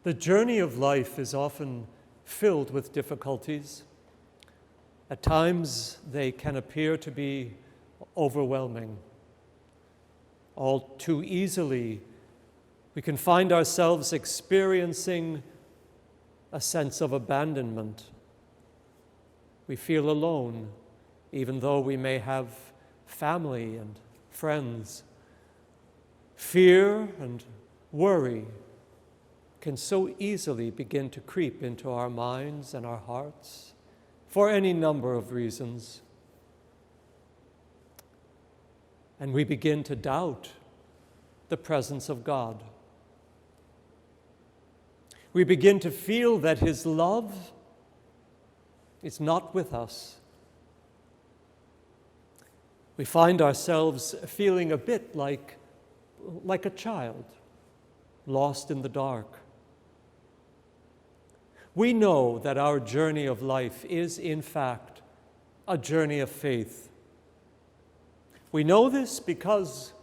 The journey of life is often filled with difficulties. At times, they can appear to be overwhelming. All too easily, we can find ourselves experiencing a sense of abandonment. We feel alone, even though we may have family and friends. Fear and worry can so easily begin to creep into our minds and our hearts for any number of reasons. And we begin to doubt the presence of God. We begin to feel that His love is not with us. We find ourselves feeling a bit like a child, lost in the dark. We know that our journey of life is, in fact, a journey of faith. We know this because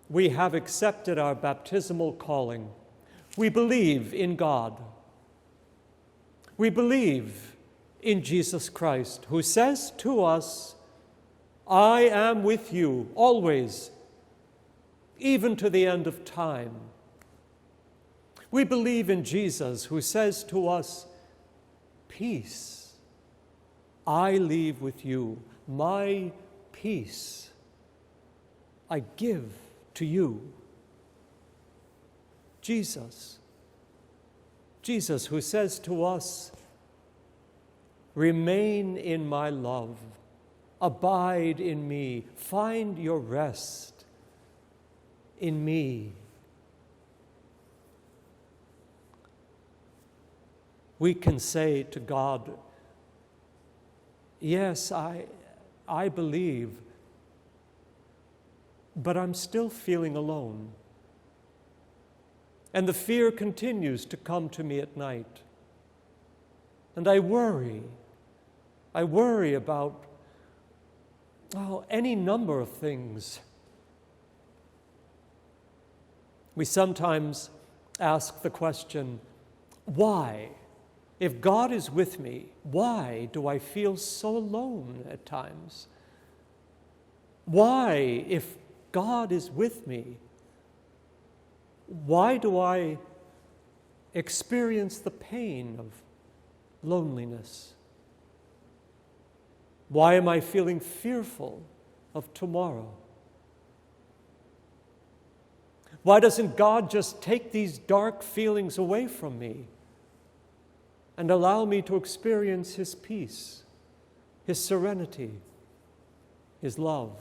we have accepted our baptismal calling. We believe in God. We believe in Jesus Christ, who says to us, "I am with you always, even to the end of time." We believe in Jesus, who says to us, "Peace I leave with you, my peace I give to you." Jesus, who says to us, "Remain in my love, abide in me, find your rest in me." We can say to God, "Yes, I believe, but I'm still feeling alone. And the fear continues to come to me at night. And I worry. I worry about any number of things." We sometimes ask the question, why? If God is with me, why do I feel so alone at times? Why, if God is with me, why do I experience the pain of loneliness? Why am I feeling fearful of tomorrow? Why doesn't God just take these dark feelings away from me and allow me to experience His peace, His serenity, His love?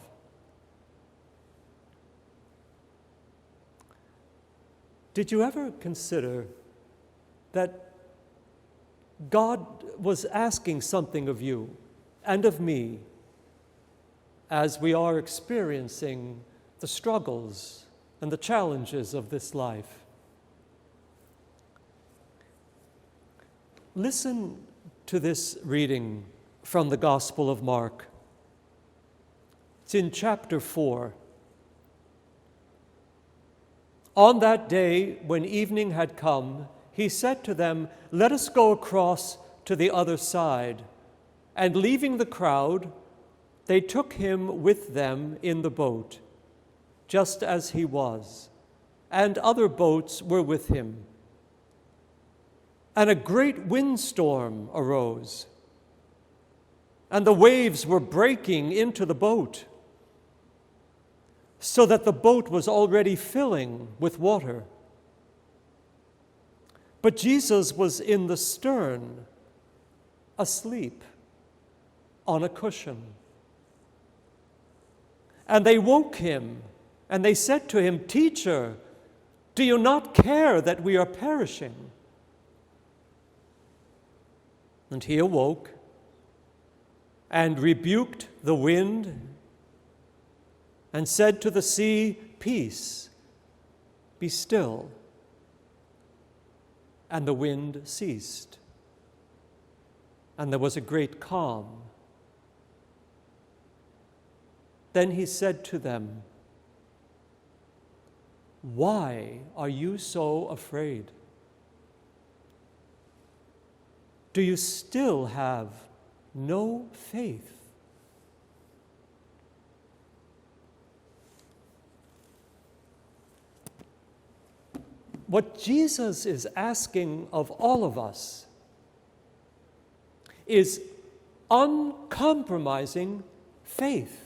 Did you ever consider that God was asking something of you and of me as we are experiencing the struggles and the challenges of this life? Listen to this reading from the Gospel of Mark. It's in chapter 4. On that day, when evening had come, He said to them, "Let us go across to the other side." And leaving the crowd, they took Him with them in the boat, just as He was, and other boats were with Him. And a great windstorm arose, and the waves were breaking into the boat, so that the boat was already filling with water. But Jesus was in the stern, asleep on a cushion. And they woke Him, and they said to Him, "Teacher, do you not care that we are perishing?" And He awoke and rebuked the wind and said to the sea, "Peace, be still." And the wind ceased, and there was a great calm. Then He said to them, "Why are you so afraid? Do you still have no faith? What Jesus is asking of all of us is uncompromising faith.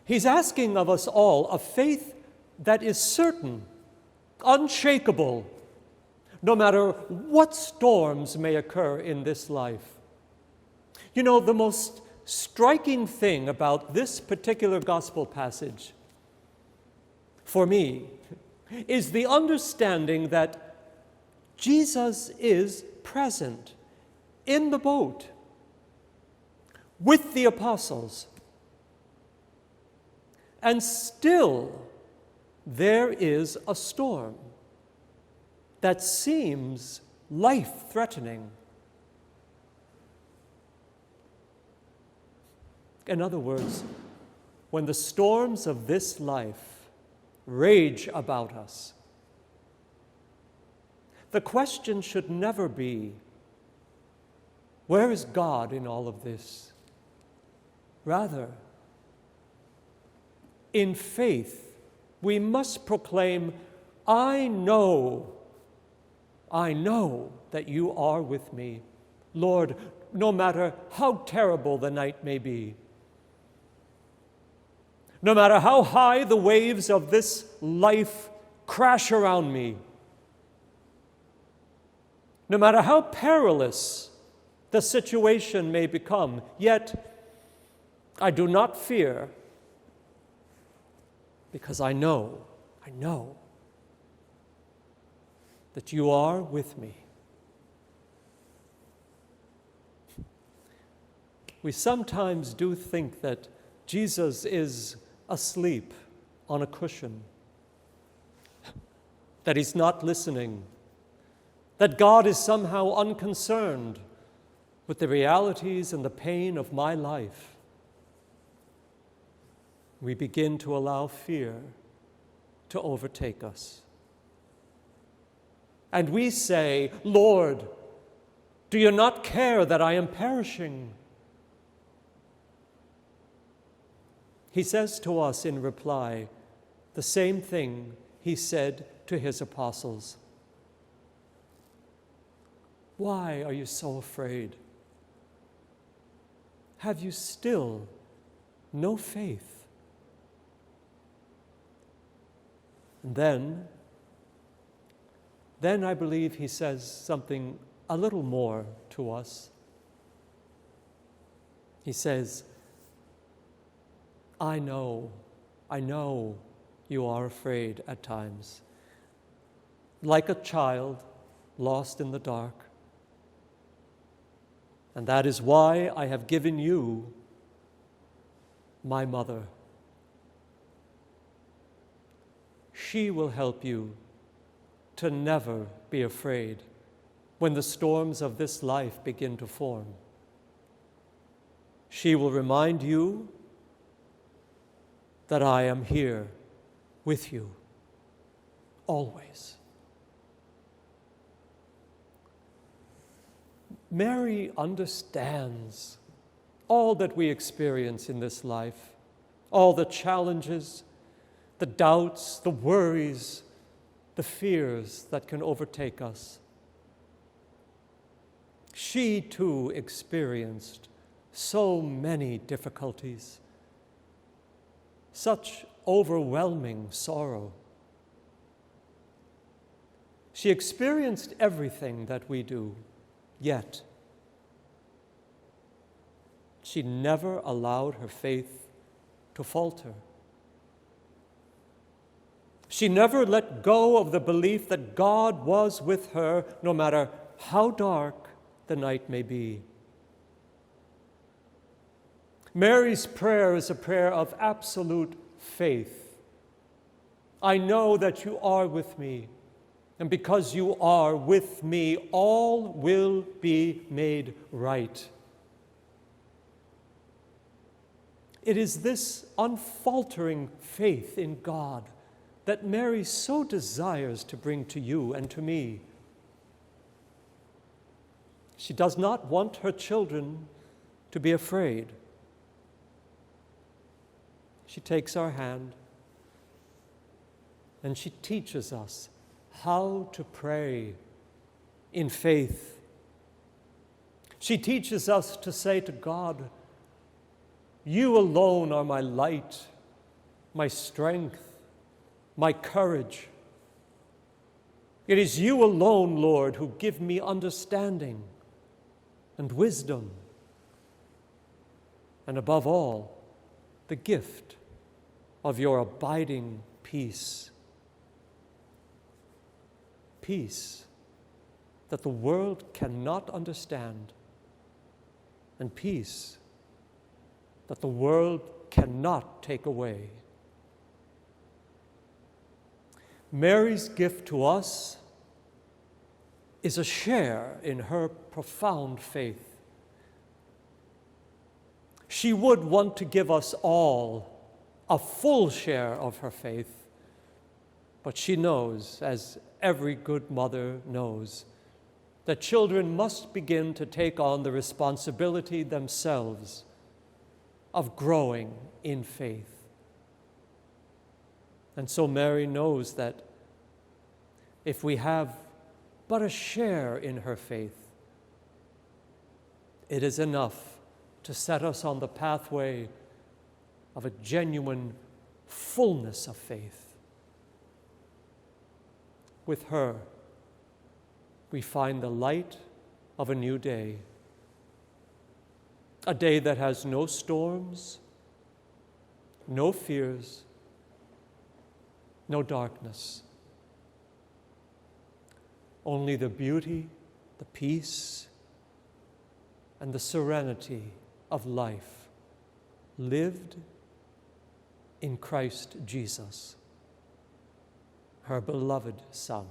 He's asking of us all a faith that is certain, unshakable, no matter what storms may occur in this life. You know, the most striking thing about this particular gospel passage, for me, is the understanding that Jesus is present in the boat with the apostles. And still, there is a storm that seems life-threatening. In other words, when the storms of this life rage about us, the question should never be, where is God in all of this? Rather, in faith, we must proclaim, I know that you are with me. Lord, no matter how terrible the night may be, no matter how high the waves of this life crash around me, no matter how perilous the situation may become, yet I do not fear, because I know that you are with me. We sometimes do think that Jesus is asleep on a cushion, that he's not listening, that God is somehow unconcerned with the realities and the pain of my life. We begin to allow fear to overtake us. And we say, Lord, do you not care that I am perishing? He says to us in reply the same thing he said to his apostles. Why are you so afraid? Have you still no faith? And then I believe he says something a little more to us. He says, I know you are afraid at times, like a child lost in the dark. And that is why I have given you my mother. She will help you to never be afraid when the storms of this life begin to form. She will remind you that I am here with you always. Mary understands all that we experience in this life, all the challenges, the doubts, the worries, the fears that can overtake us. She too experienced so many difficulties, such overwhelming sorrow. She experienced everything that we do, yet she never allowed her faith to falter. She never let go of the belief that God was with her, no matter how dark the night may be. Mary's prayer is a prayer of absolute faith. I know that you are with me, and because you are with me, all will be made right. It is this unfaltering faith in God that Mary so desires to bring to you and to me. She does not want her children to be afraid. She takes our hand and she teaches us how to pray in faith. She teaches us to say to God, "You alone are my light, my strength, my courage. It is you alone, Lord, who give me understanding and wisdom, and above all, the gift of your abiding peace. Peace that the world cannot understand, and peace that the world cannot take away." Mary's gift to us is a share in her profound faith. She would want to give us all a full share of her faith, but she knows, as every good mother knows, that children must begin to take on the responsibility themselves of growing in faith. And so Mary knows that if we have but a share in her faith, it is enough to set us on the pathway of a genuine fullness of faith. With her, we find the light of a new day, a day that has no storms, no fears, no darkness. Only the beauty, the peace, and the serenity of life lived in Christ Jesus, her beloved Son.